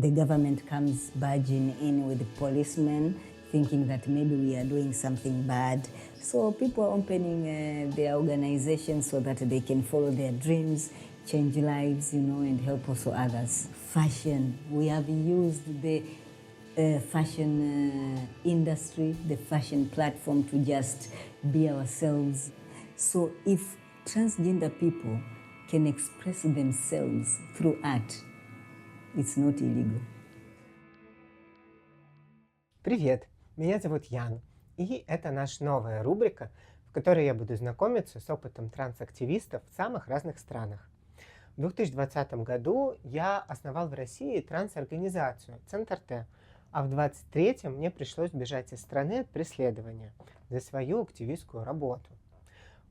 the government comes barging in with policemen, thinking that maybe we are doing something bad. So people are opening their organizations so that they can follow their dreams, change lives, and help also others. Fashion, we have used the fashion industry, the fashion platform to just be ourselves. So if transgender people can express themselves through art, it's not illegal. Привет, меня зовут Ян, и это наша новая рубрика, в которой я буду знакомиться с опытом трансактивистов в самых разных странах. В 2020 году я основал в России трансорганизацию «Центр», а в 2023 мне пришлось бежать из страны от преследования за свою активистскую работу.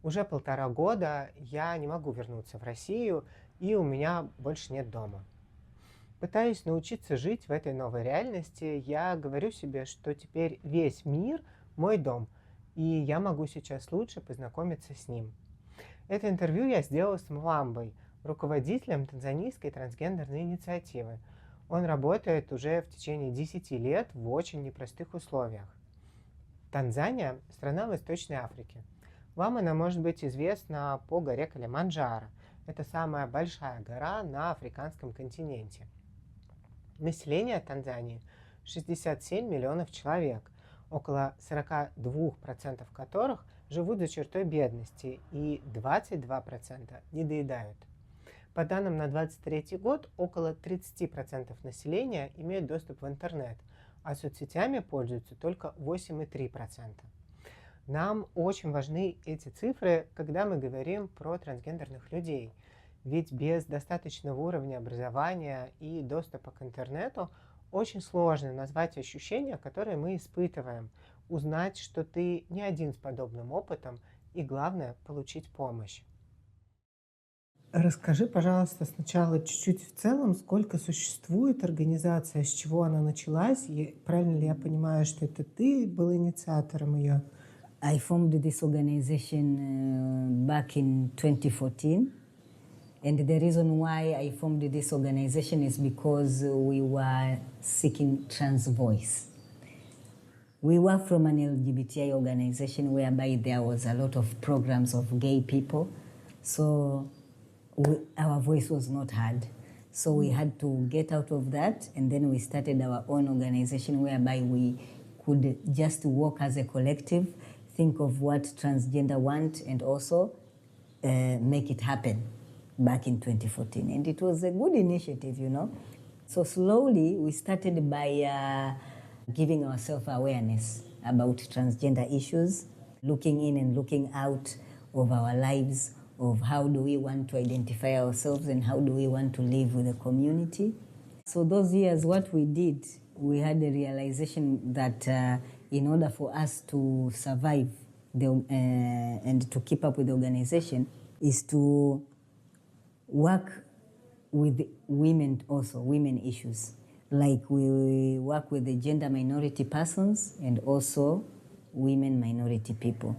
Уже 1,5 года я не могу вернуться в Россию, и у меня больше нет дома. Пытаясь научиться жить в этой новой реальности, я говорю себе, что теперь весь мир мой дом, и я могу сейчас лучше познакомиться с ним. Это интервью я сделал с Мвамбой, руководителем Танзанийской трансгендерной инициативы. Он работает уже в течение 10 лет в очень непростых условиях. Танзания – страна Восточной Африки. Вам она может быть известна по горе Килиманджаро. Это самая большая гора на африканском континенте. Население Танзании 67 миллионов человек, около 42% которых живут за чертой бедности и 22% недоедают. По данным на 2023 год, около 30% населения имеют доступ в интернет, а соцсетями пользуются только 8,3%. Нам очень важны эти цифры, когда мы говорим про трансгендерных людей. Ведь без достаточного уровня образования и доступа к интернету очень сложно назвать ощущения, которые мы испытываем, узнать, что ты не один с подобным опытом, и главное – получить помощь. Расскажи, пожалуйста, сначала чуть-чуть в целом, сколько существует организация, с чего она началась, и правильно ли я понимаю, что это ты был инициатором ее? I formed this organization back in 2014. And the reason why I formed this organization is because we were seeking trans voice. We were from an LGBTI organization whereby there was a lot of programs of gay people, so our voice was not heard. So we had to get out of that, and then we started our own organization whereby we could just work as a collective, think of what transgender want, and also make it happen. Back in 2014, and it was a good initiative, So slowly we started by giving ourselves awareness about transgender issues, looking in and looking out of our lives, of how do we want to identify ourselves and how do we want to live with the community. So those years, what we did, we had a realization that in order for us to survive and to keep up with the organization is to work with women also, women issues. Like we work with the gender minority persons and also women minority people.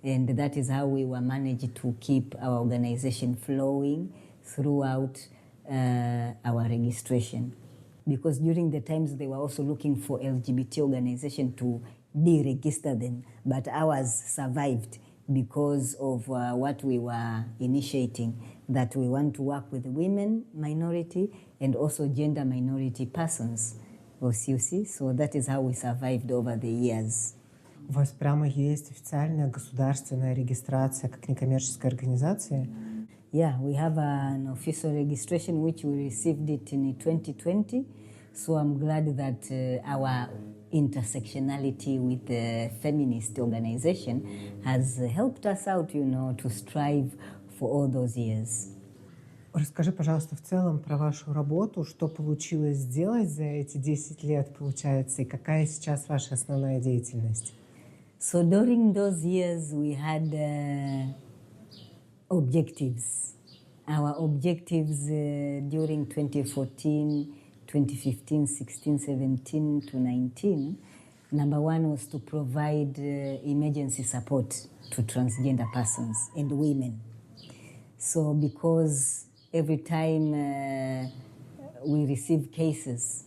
And that is how we were managed to keep our organization flowing throughout our registration. Because during the times they were also looking for LGBT organization to deregister them, but ours survived because of what we were initiating, that we want to work with women minority and also gender minority persons of CUC. So that is how we survived over the years. У вас прямо есть официальная государственная регистрация как некоммерческой организации? Yeah, we have an official registration which we received it in 2020. So I'm glad that our intersectionality with the feminist organization has helped us out, to strive for all those years. Расскажи, пожалуйста, в целом про вашу работу, что получилось сделать за эти 10 лет, получается, и какая сейчас ваша основная деятельность? So during those years we had objectives. Our objectives during 2014, 2015, 16, 17 to 19, number one was to provide emergency support to transgender persons and women. So because every time we receive cases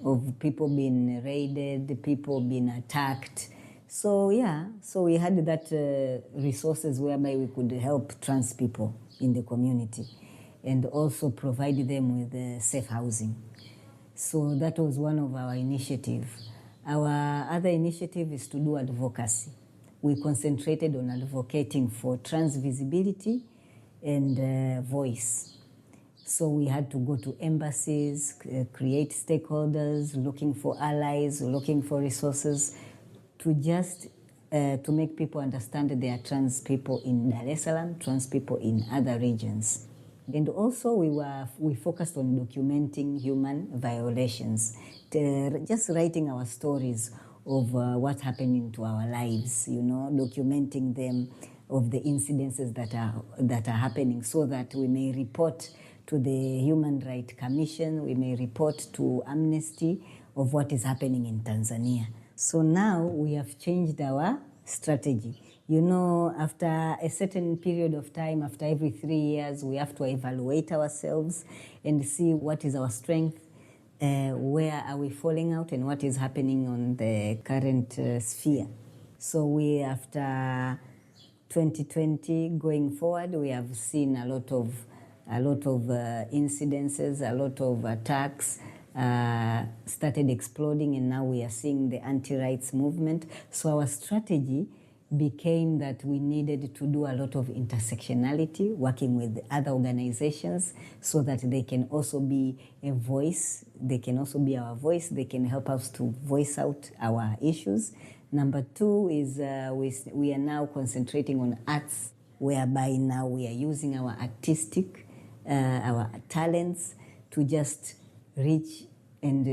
of people being raided, people being attacked. So yeah, so we had that resources whereby we could help trans people in the community and also provide them with safe housing. So that was one of our initiatives. Our other initiative is to do advocacy. We concentrated on advocating for trans visibility and voice. So we had to go to embassies, create stakeholders, looking for allies, looking for resources to just to make people understand there are trans people in Dar es Salaam, trans people in other regions. And also we focused on documenting human violations, just writing our stories of what's happening to our lives, you know, documenting them of the incidences that are happening so that we may report to the Human Rights Commission, we may report to Amnesty of what is happening in Tanzania. So now we have changed our strategy. You know, after a certain period of time, after every 3 years, we have to evaluate ourselves and see what is our strength, where are we falling out, and what is happening on the current sphere. So we, after 2020 going forward, we have seen a lot of incidences, a lot of attacks started exploding, and now we are seeing the anti-rights movement. So our strategy became that we needed to do a lot of intersectionality, working with other organizations so that they can also be a voice, they can also be our voice, they can help us to voice out our issues. Number two is we are now concentrating on arts, whereby now we are using our artistic, our talents to just reach and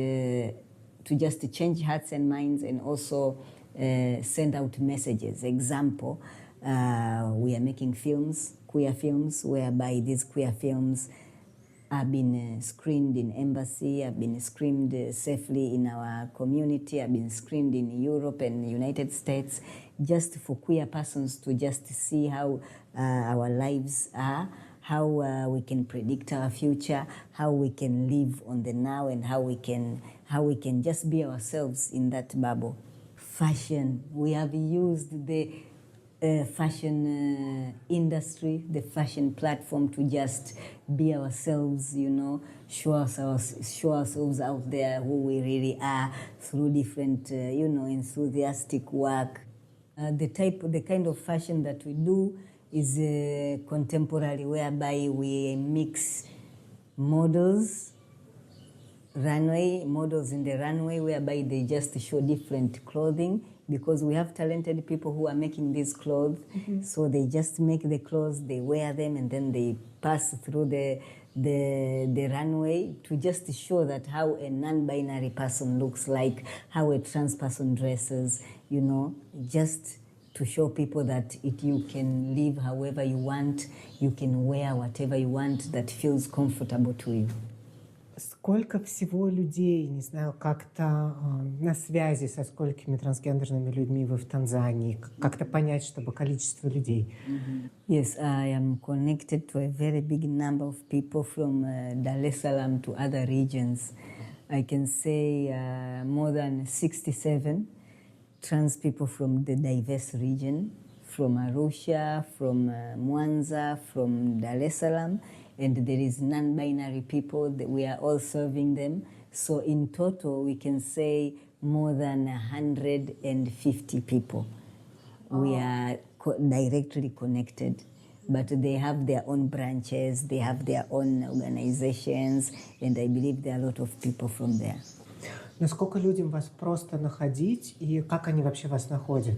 to just change hearts and minds and also send out messages. Example, we are making films, queer films, whereby these queer films have been screened in embassy, have been screened safely in our community, have been screened in Europe and United States, just for queer persons to just see how our lives are, how we can predict our future, how we can live on the now, and how we can just be ourselves in that bubble. Fashion, we have used the fashion industry, the fashion platform to just be ourselves, you know, show ourselves out there who we really are through different, you know, enthusiastic work. The kind of fashion that we do is contemporary, whereby we mix models in the runway, whereby they just show different clothing, because we have talented people who are making these clothes. Mm-hmm. So they just make the clothes, they wear them, and then they pass through the runway to just show that how a non-binary person looks like, how a trans person dresses, you know, just to show people that you can live however you want, you can wear whatever you want that feels comfortable to you. Сколько всего людей, не знаю, как-то на связи со сколькими трансгендерными людьми вы в Танзании? Как-то понять, чтобы количество людей? Mm-hmm. Yes, I am connected to a very big number of people from Dar es Salaam to other regions. I can say more than 67 trans people from the diverse region, from Arusha, from Mwanza, from Dar es Salaam, and there is non-binary people that we are all serving them. So in total, we can say more than 150 people. Oh. We are directly connected, but they have their own branches, they have their own organizations, and I believe there are a lot of people from there. Насколько людям вас просто находить, и как они вообще вас находят?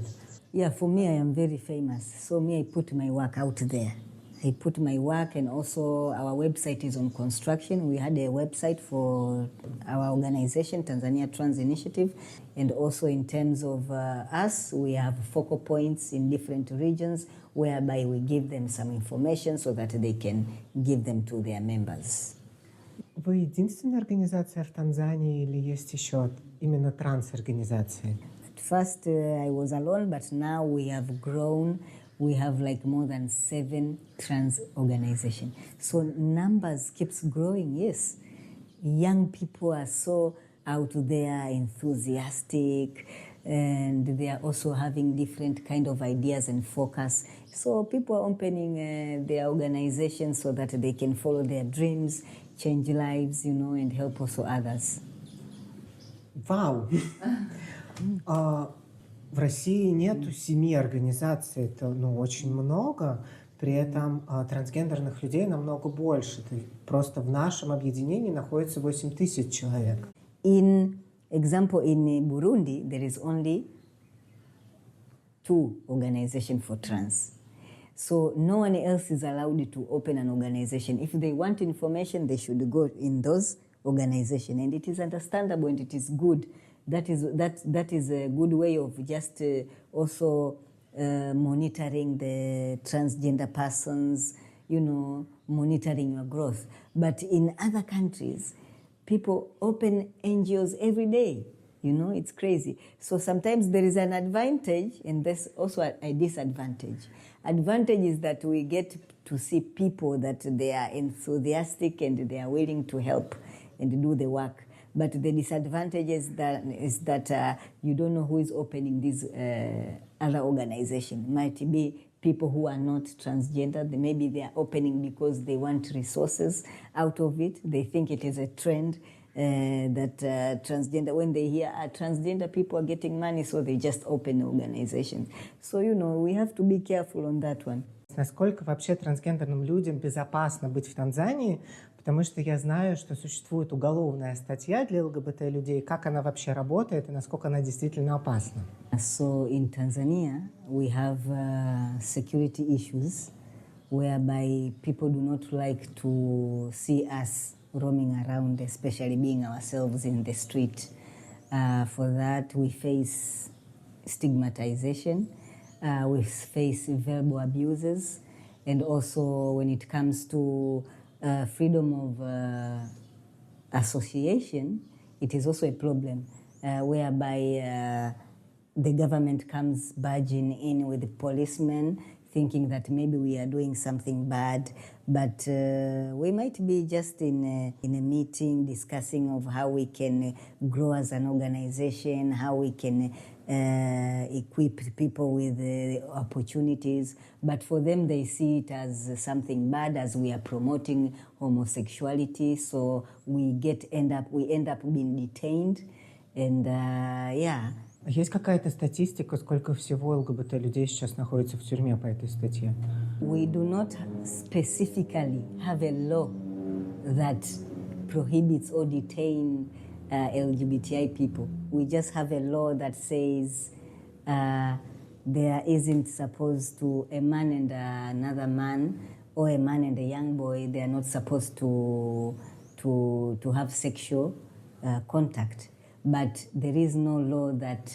Yeah, for me, I am very famous. So me, I put my work out there. I put my work, and also our website is on construction. We had a website for our organization, Tanzania Trans Initiative, and also in terms of us, we have focal points in different regions whereby we give them some information so that they can give them to their members. Вы единственная организация в Танзании или есть еще именно транс-организации? At first I was alone, but now we have grown. We have like more than 7 trans organizations. So numbers keeps growing, yes. Young people are so out there, enthusiastic, and they are also having different kind of ideas and focus. So people are opening their organizations so that they can follow their dreams, change lives, you know, and help also others. Вау! В России нету 7 организаций, это очень много. При этом трансгендерных людей намного больше. Просто в нашем объединении находится 8000 человек. In Burundi, there is only 2 organizations for trans. So no one else is allowed to open an organization. If they want information, they should go in those organizations. And it is understandable and it is good. That is a good way of just also monitoring the transgender persons, you know, monitoring your growth. But in other countries, people open NGOs every day. You know, it's crazy. So sometimes there is an advantage and there's also a disadvantage. Advantage is that we get to see people that they are enthusiastic and they are willing to help and do the work. But the disadvantage is that you don't know who is opening these other organizations. Might be people who are not transgender. Maybe they are opening because they want resources out of it. They think it is a trend that transgender, when they hear transgender people are getting money, so they just open organizations. So, you know, we have to be careful on that one. Насколько вообще трансгендерным людям безопасно быть в Танзании? Потому что я знаю, что существует уголовная статья для ЛГБТ-людей. Как она вообще работает и насколько она действительно опасна? So in Tanzania, we have security issues whereby people do not like to see us roaming around, especially being ourselves in the street. For that, we face stigmatization, we face verbal abuses, and also when it comes to freedom of association, it is also a problem whereby the government comes barging in with the policemen, thinking that maybe we are doing something bad, but we might be just in a meeting discussing of how we can grow as an organization, how we can equip people with opportunities. But for them, they see it as something bad, as we are promoting homosexuality. So we end up being detained, and yeah. Есть какая-то статистика, сколько всего ЛГБТ-людей сейчас находится в тюрьме по этой статье? We do not specifically have a law that prohibits or detain LGBTI people. We just have a law that says there isn't supposed to, a man and another man, or a man and a young boy, they are not supposed to have sexual contact. But there is no law that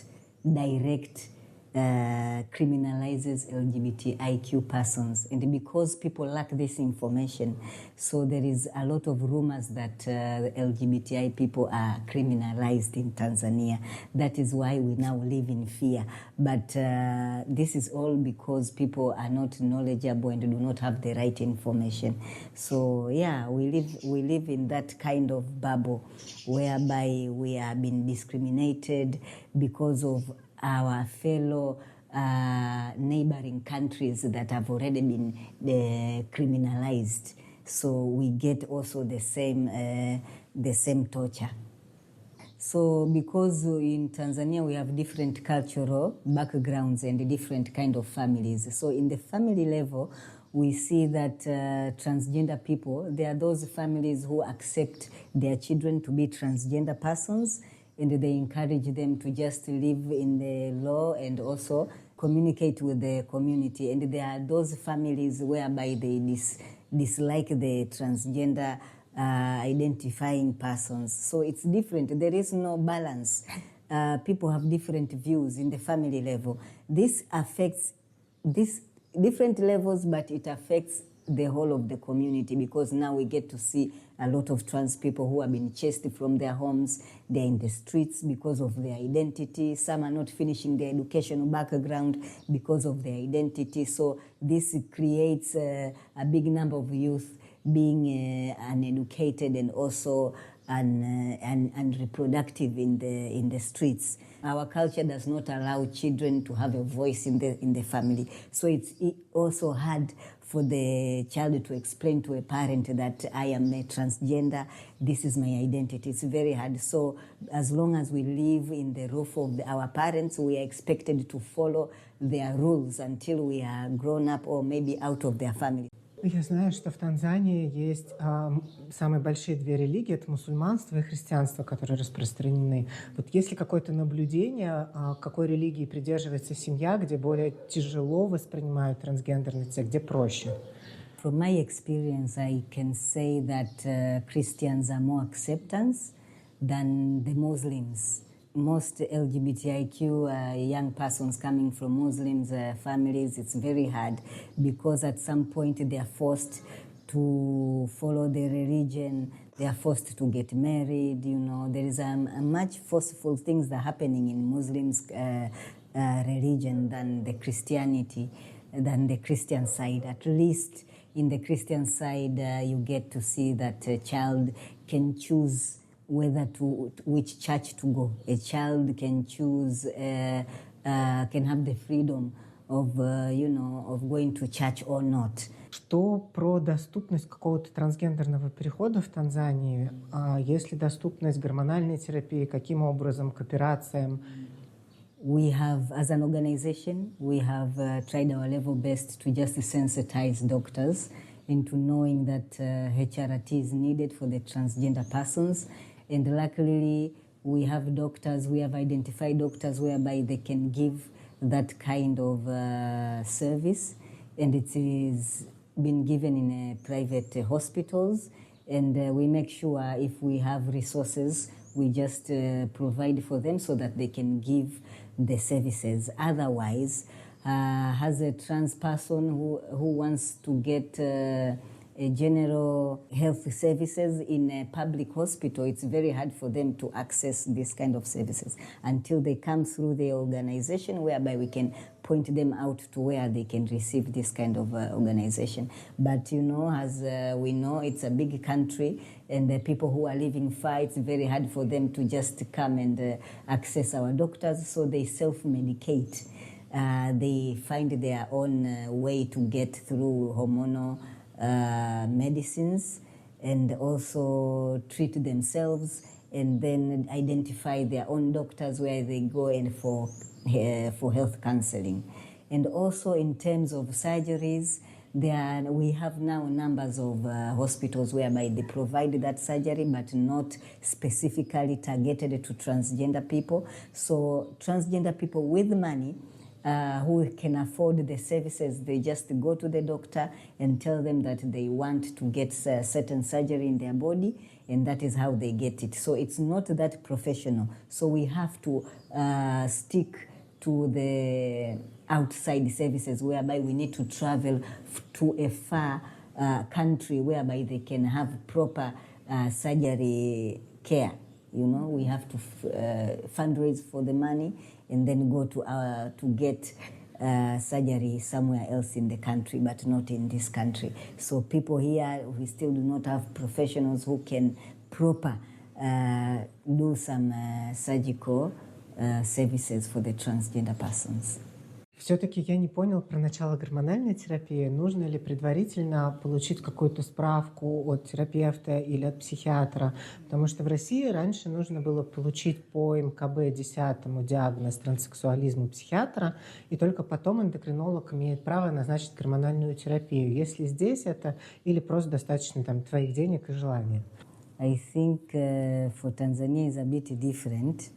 criminalizes LGBTIQ persons. And because people lack this information, so there is a lot of rumors that LGBTI people are criminalized in Tanzania. That is why we now live in fear. But this is all because people are not knowledgeable and do not have the right information. So yeah, we live in that kind of bubble whereby we are being discriminated because of our fellow neighboring countries that have already been criminalized. So we get also the same torture. So because in Tanzania we have different cultural backgrounds and different kind of families. So in the family level, we see that transgender people, there are those families who accept their children to be transgender persons, and they encourage them to just live in the law and also communicate with the community. And there are those families whereby they dislike the transgender identifying persons. So it's different. There is no balance. People have different views in the family level. This affects different levels, but it affects the whole of the community, because now we get to see a lot of trans people who have been chased from their homes. They're in the streets because of their identity. Some are not finishing their educational background because of their identity. So this creates a big number of youth being uneducated and also and reproductive in the streets. Our culture does not allow children to have a voice in the family. So it's also hard for the child to explain to a parent that I am a transgender, this is my identity. It's very hard. So as long as we live in the roof of our parents, we are expected to follow their rules until we are grown up or maybe out of their family. Я знаю, что в Танзании есть самые большие две религии, это мусульманство и христианство, которые распространены. Вот есть ли какое-то наблюдение, какой религии придерживается семья, где более тяжело воспринимают трансгендерность, а где проще? From my experience, I can say that Christians are more acceptance than the Muslims. Most LGBTIQ young persons coming from Muslims families, it's very hard because at some point they are forced to follow their religion, they are forced to get married, you know. There is a much forceful things that are happening in Muslims religion than the Christianity, than the Christian side. At least in the Christian side, you get to see that a child can choose which church to go. A child can choose, can have the freedom of, of going to church or not. Что про доступность какого-то трансгендерного перехода в Танзании? Есть ли доступность гормональной терапии? Каким образом, к операциям? We have, as an organization, we have tried our level best to just sensitize doctors into knowing that HRT is needed for the transgender persons. And luckily, we have doctors, we have identified doctors whereby they can give that kind of service. And it is been given in private hospitals. And we make sure if we have resources, we just provide for them so that they can give the services. Otherwise, as a trans person who wants to get general health services in a public hospital, it's very hard for them to access this kind of services until they come through the organization whereby we can point them out to where they can receive this kind of organization. But as we know, it's a big country and the people who are living far, it's very hard for them to just come and access our doctors, so they self-medicate. They find their own way to get through hormonal medicines and also treat themselves and then identify their own doctors where they go in for health counseling. And also in terms of surgeries, we have now numbers of hospitals whereby they provide that surgery but not specifically targeted to transgender people. So transgender people with money who can afford the services, they just go to the doctor and tell them that they want to get certain surgery in their body, and that is how they get it. So it's not that professional. So we have to stick to the outside services whereby we need to travel to a far country whereby they can have proper surgery care. We have to fundraise for the money and then go to get surgery somewhere else in the country, but not in this country. So people here, we still do not have professionals who can proper do some surgical services for the transgender persons. Все-таки я не понял про начало гормональной терапии. Нужно ли предварительно получить какую-то справку от терапевта или от психиатра? Потому что в России раньше нужно было получить по МКБ-10 диагноз транссексуализм у психиатра, и только потом эндокринолог имеет право назначить гормональную терапию. Если здесь это или просто достаточно твоих денег и желания? I think for Tanzania is a bit different.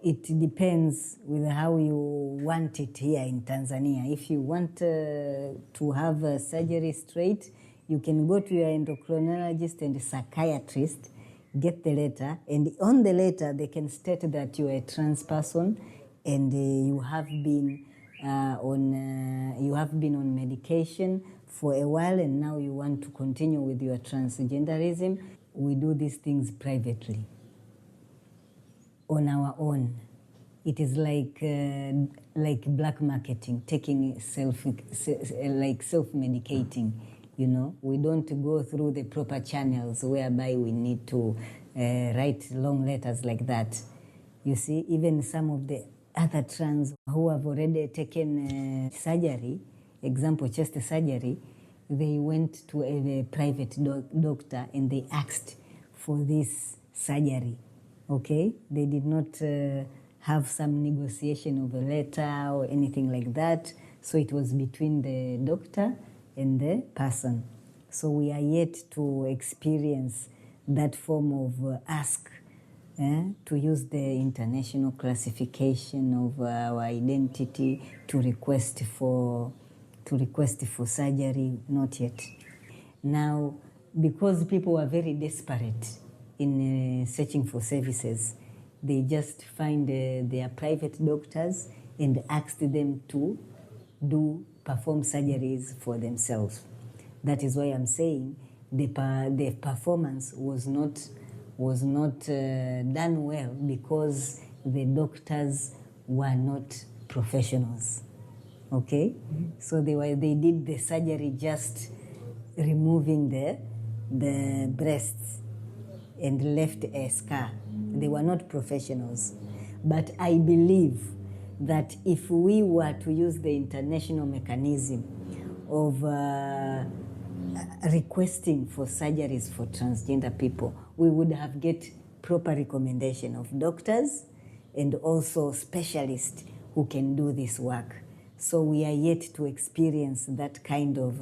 It depends with how you want it here in Tanzania. If you want to have a surgery straight, you can go to your endocrinologist and psychiatrist, get the letter, and on the letter they can state that you are a trans person and you have been on medication for a while and now you want to continue with your transgenderism. We do these things privately, on our own. It is like black marketing, taking self-medicating. You know, we don't go through the proper channels whereby we need to write long letters like that. You see, even some of the other trans who have already taken surgery, example, chest surgery, they went to a private doctor and they asked for this surgery, okay? They did not have some negotiation of a letter or anything like that. So it was between the doctor and the person. So we are yet to experience that form of ask to use the international classification of our identity to request for surgery, not yet. Now, because people were very desperate in searching for services, they just find their private doctors and asked them to perform surgeries for themselves. That is why I'm saying the performance was not done well, because the doctors were not professionals. Okay, so they did the surgery just removing the breasts and left a scar. They were not professionals. But I believe that if we were to use the international mechanism of requesting for surgeries for transgender people, we would have get proper recommendation of doctors and also specialists who can do this work. So we are yet to experience that kind of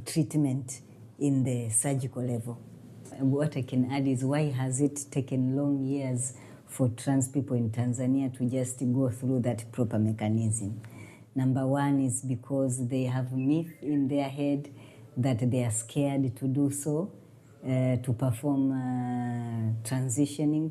treatment in the surgical level. And what I can add is, why has it taken long years for trans people in Tanzania to just go through that proper mechanism? Number one is because they have myth in their head that they are scared to do so, to perform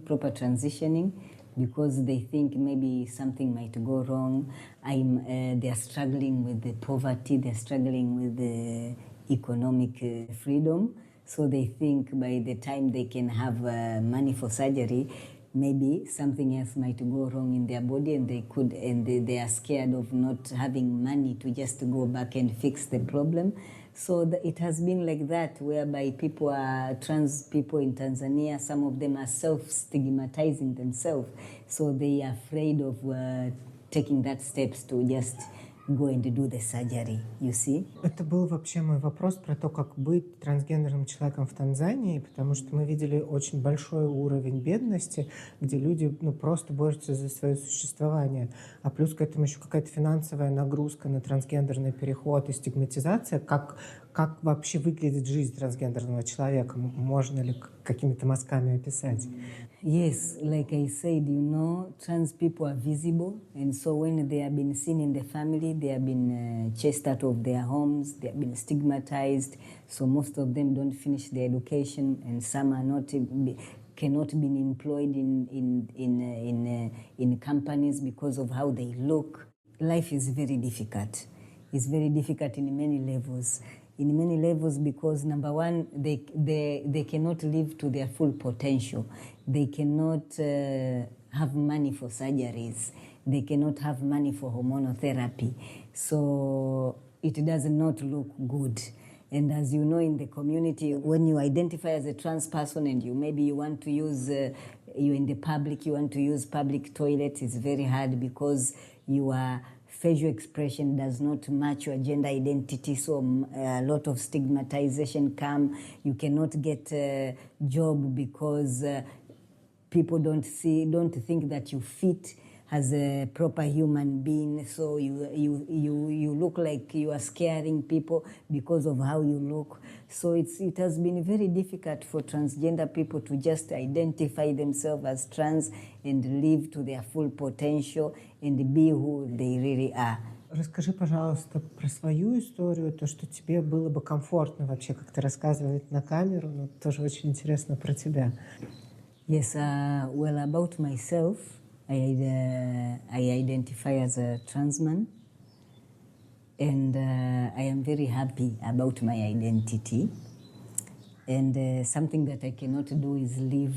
proper transitioning, because they think maybe something might go wrong. They are struggling with the poverty, they're struggling with the economic freedom. So they think by the time they can have money for surgery, maybe something else might go wrong in their body, and they are scared of not having money to just go back and fix the problem. So it has been like that, whereby trans people in Tanzania, some of them are self-stigmatizing themselves. So they are afraid of taking that steps to just go and do the surgery, you see. Это был вообще мой вопрос про то, как быть трансгендерным человеком в Танзании, потому что мы видели очень большой уровень бедности, где люди просто борются за свое существование. А плюс к этому еще какая-то финансовая нагрузка на трансгендерный переход и стигматизация. Как вообще выглядит жизнь трансгендерного человека? Можно ли какими-то мазками описать? Yes, like I said, trans people are visible, and so when they have been seen in the family, they have been chased out of their homes, they have been stigmatized, so most of them don't finish their education, and some are cannot be employed in companies because of how they look. Life is very difficult. It's very difficult in many levels. In many levels, because number one, they cannot live to their full potential. They cannot have money for surgeries. They cannot have money for hormonal therapy. So it does not look good. And as you know, in the community, when you identify as a trans person and you want to use, you're in the public, you want to use public toilets, it's very hard because you are facial expression does not match your gender identity, so a lot of stigmatization come. You cannot get a job because people don't think that you fit as a proper human being. So you look like you are scaring people because of how you look. So it has been very difficult for transgender people to just identify themselves as trans and live to their full potential and be who they really are. Расскажи, пожалуйста, про свою историю, то, что тебе было бы комфортно вообще как-то рассказывать на камеру, но тоже очень интересно про тебя. Yes, well, about myself, I identify as a trans man, and I am very happy about my identity. And something that I cannot do is live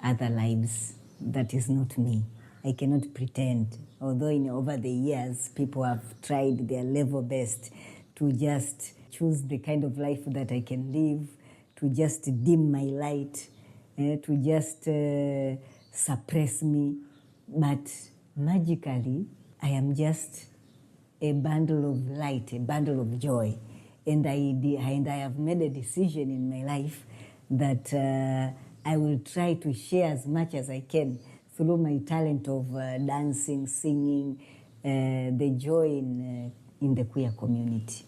other lives. That is not me. I cannot pretend. Although over the years, people have tried their level best to just choose the kind of life that I can live, to just dim my light, to just suppress me. But magically, I am just a bundle of light, a bundle of joy. And I have made a decision in my life that I will try to share as much as I can through my talent of dancing, singing, the joy in the queer community.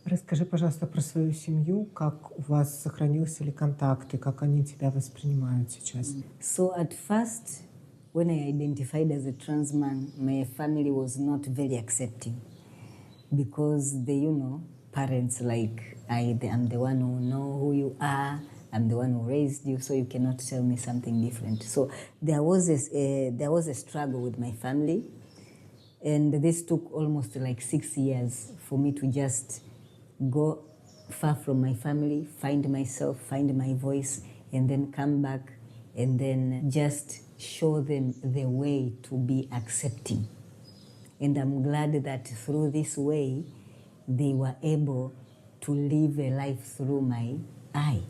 Расскажи, пожалуйста, про свою семью, как у вас сохранился ли контакт, и как они тебя воспринимают сейчас? So at first, when I identified as a trans man, my family was not very accepting because they, parents like, I'm the one who know who you are, I'm the one who raised you, so you cannot tell me something different. So there was a struggle with my family, and this took almost like 6 years for me to just go far from my family, find myself, find my voice, and then come back and then just show them the way to be accepting. And I'm glad that through this way, they were able to live a life through my eye.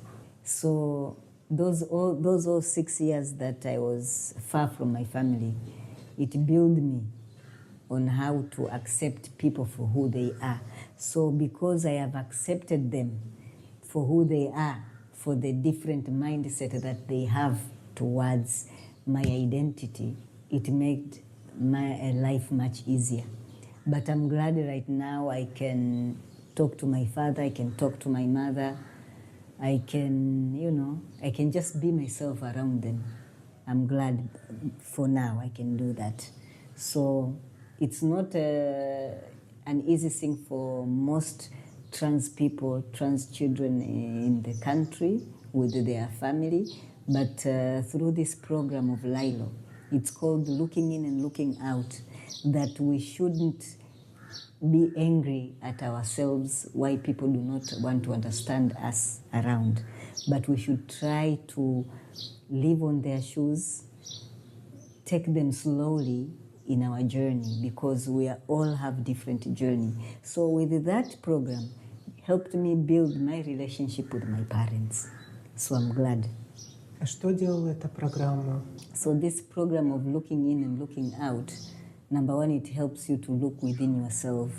So those all 6 years that I was far from my family, it built me on how to accept people for who they are. So because I have accepted them for who they are, for the different mindset that they have towards my identity, it made my life much easier. But I'm glad right now I can talk to my father, I can talk to my mother, I can, I can just be myself around them. I'm glad for now I can do that. So it's not an easy thing for most trans people, trans children in the country with their family, but through this program of LILO, it's called Looking In and Looking Out, that we shouldn't be angry at ourselves why people do not want to understand us around, but we should try to live on their shoes, take them slowly in our journey, because we all have different journey. So with that program, helped me build my relationship with my parents. So I'm glad. А что делала эта программа? So this program of looking in and looking out, number one, it helps you to look within yourself,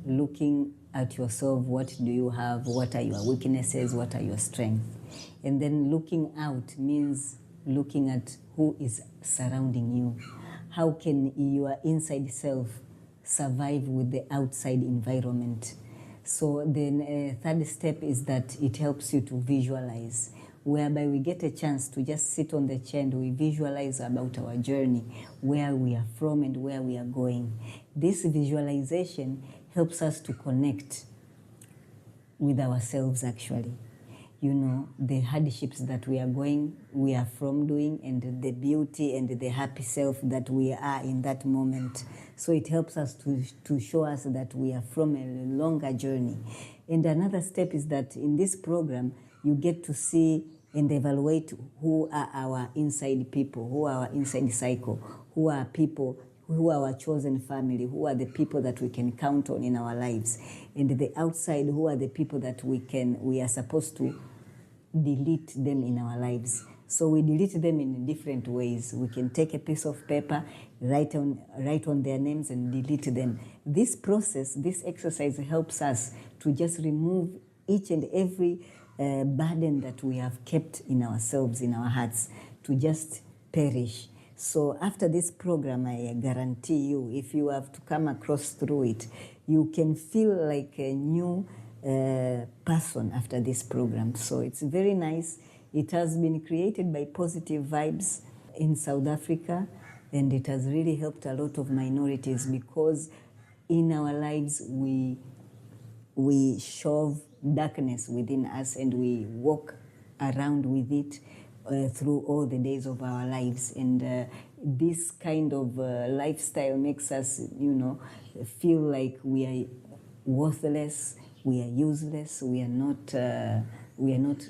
looking at yourself, what do you have, what are your weaknesses, what are your strengths. And then looking out means looking at who is surrounding you. How can your inside self survive with the outside environment? So then third step is that it helps you to visualize, whereby we get a chance to just sit on the chair and we visualize about our journey, where we are from and where we are going. This visualization helps us to connect with ourselves actually. The hardships that we are from doing, and the beauty and the happy self that we are in that moment. So it helps us to show us that we are from a longer journey. And another step is that in this program, you get to see and evaluate who are our inside people, who are our inside cycle, who are people, who are our chosen family, who are the people that we can count on in our lives. And the outside, who are the people that we are supposed to delete them in our lives. So we delete them in different ways. We can take a piece of paper, write on their names and delete them. This process, this exercise helps us to just remove each and every burden that we have kept in ourselves, in our hearts, to just perish. So after this program, I guarantee you, if you have to come across through it, you can feel like a new person after this program. So it's very nice. It has been created by Positive Vibes in South Africa, and it has really helped a lot of minorities, because in our lives we shove darkness within us and we walk around with it through all the days of our lives. And this kind of lifestyle makes us, feel like we are worthless, we are useless, we are not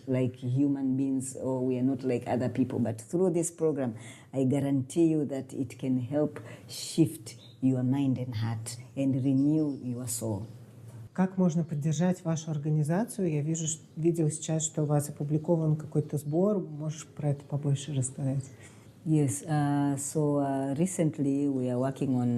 like human beings, or we are not like other people. But through this program, I guarantee you that it can help shift your mind and heart and renew your soul. Как можно поддержать вашу организацию? Я видел сейчас, что у вас опубликован какой-то сбор. Можешь про это побольше рассказать? Yes, recently we are working on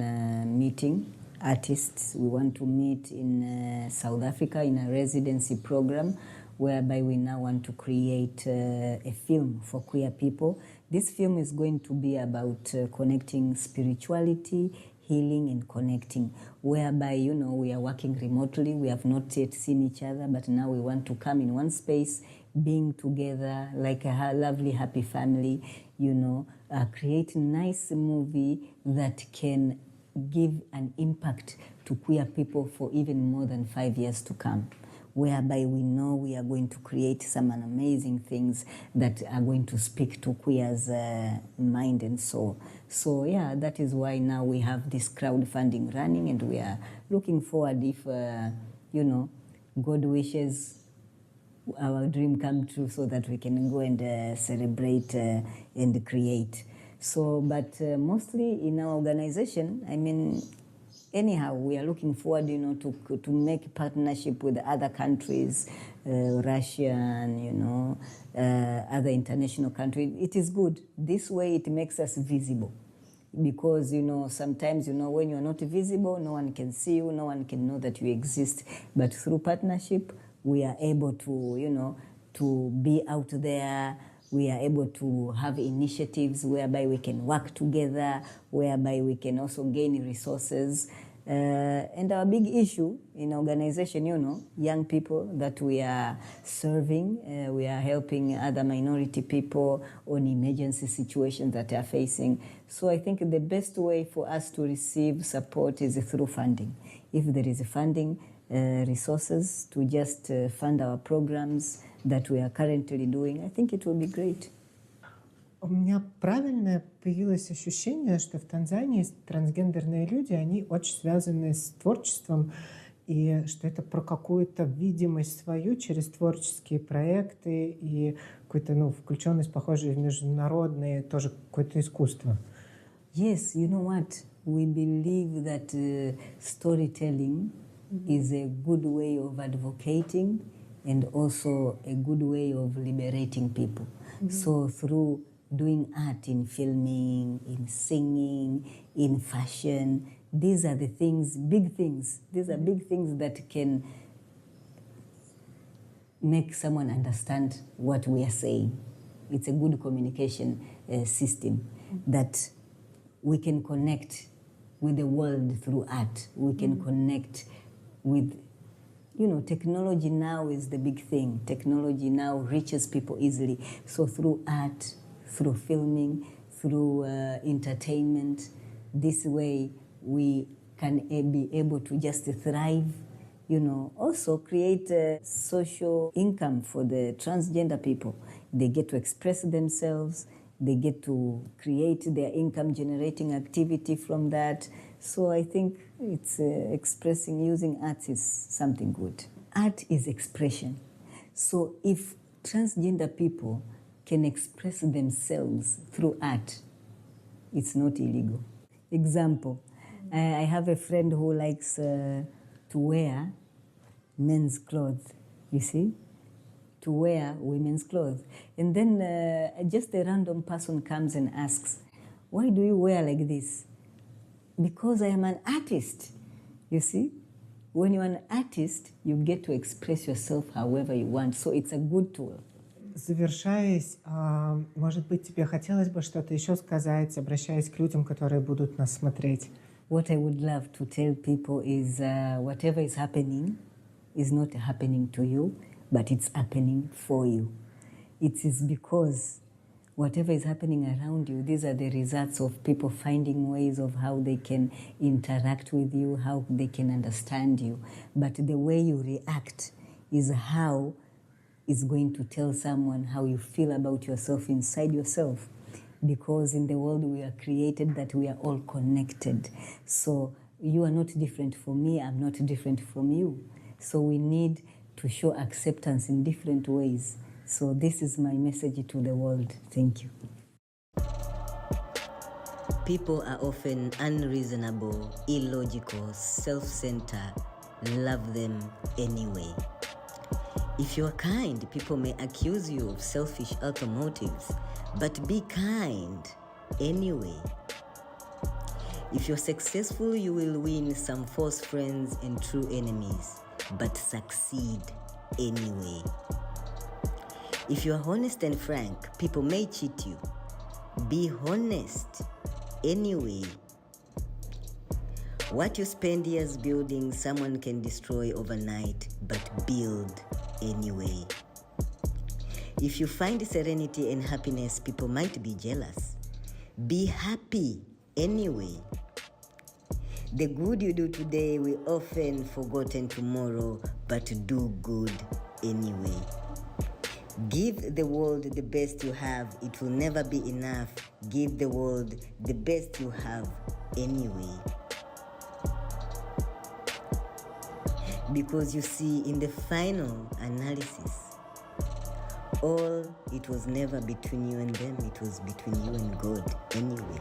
meeting artists. We want to meet in South Africa in a residency program whereby we now want to create a film for queer people. This film is going to be about connecting spirituality, healing and connecting, whereby, we are working remotely. We have not yet seen each other, but now we want to come in one space, being together like a lovely, happy family, create a nice movie that can give an impact to queer people for even more than 5 years to come, whereby we know we are going to create some amazing things that are going to speak to queers' mind and soul. So yeah, that is why now we have this crowdfunding running, and we are looking forward if, God wishes our dream come true so that we can go and celebrate and create. So, but mostly in our organization, anyhow, we are looking forward, to make partnership with other countries, Russian, other international countries. It is good. This way it makes us visible. Because, sometimes, when you're not visible, no one can see you, no one can know that you exist. But through partnership, we are able to, to be out there. We are able to have initiatives whereby we can work together, whereby we can also gain resources. And our big issue in organization, young people that we are serving, we are helping other minority people on emergency situations that they are facing. So I think the best way for us to receive support is through funding. If there is funding, resources to just fund our programs that we are currently doing, I think it will be great. У меня правильное появилось ощущение, что в Танзании трансгендерные люди, они очень связаны с творчеством, и что это про какую-то видимость свою через творческие проекты и какую-то, включенность, похожую в международное, тоже какое-то искусство. Yes, you know what? We believe that storytelling is a good way of advocating and also a good way of liberating people. So through doing art in filming, in singing, in fashion, these are the things, big things. These are big things that can make someone understand what we are saying. It's a good communication system that we can connect with the world through art. We can connect with, technology now is the big thing. Technology now reaches people easily. So through art, through filming, through entertainment, this way we can be able to just thrive, also create a social income for the transgender people. They get to express themselves, they get to create their income generating activity from that. So I think it's using art is something good. Art is expression. So if transgender people can express themselves through art, it's not illegal. Example, I have a friend who likes to wear men's clothes, you see? To wear women's clothes. And then just a random person comes and asks, why do you wear like this? Because I am an artist, you see? When you're an artist, you get to express yourself however you want. So it's a good tool. Завершаясь, может быть, тебе хотелось бы что-то еще сказать, обращаясь к людям, которые будут нас смотреть? What I would love to tell people is whatever is happening is not happening to you, but it's happening for you. It is because whatever is happening around you, these are the results of people finding ways of how they can interact with you, how they can understand you. But the way you react is how is going to tell someone how you feel about yourself inside yourself. Because in the world we are created that we are all connected. So you are not different from me, I'm not different from you. So we need to show acceptance in different ways. So this is my message to the world. Thank you. People are often unreasonable, illogical, self-centered, love them anyway. If you are kind, people may accuse you of selfish ulterior motives, but be kind anyway. If you're successful, you will win some false friends and true enemies, but succeed anyway. If you're honest and frank, people may cheat you. Be honest anyway. What you spend years building, someone can destroy overnight, but build anyway. If you find serenity and happiness, people might be jealous. Be happy anyway. The good you do today will often forgotten tomorrow, but do good anyway. Give the world the best you have. It will never be enough. Give the world the best you have anyway. Because you see, in the final analysis, all it was never between you and them, it was between you and God anyway.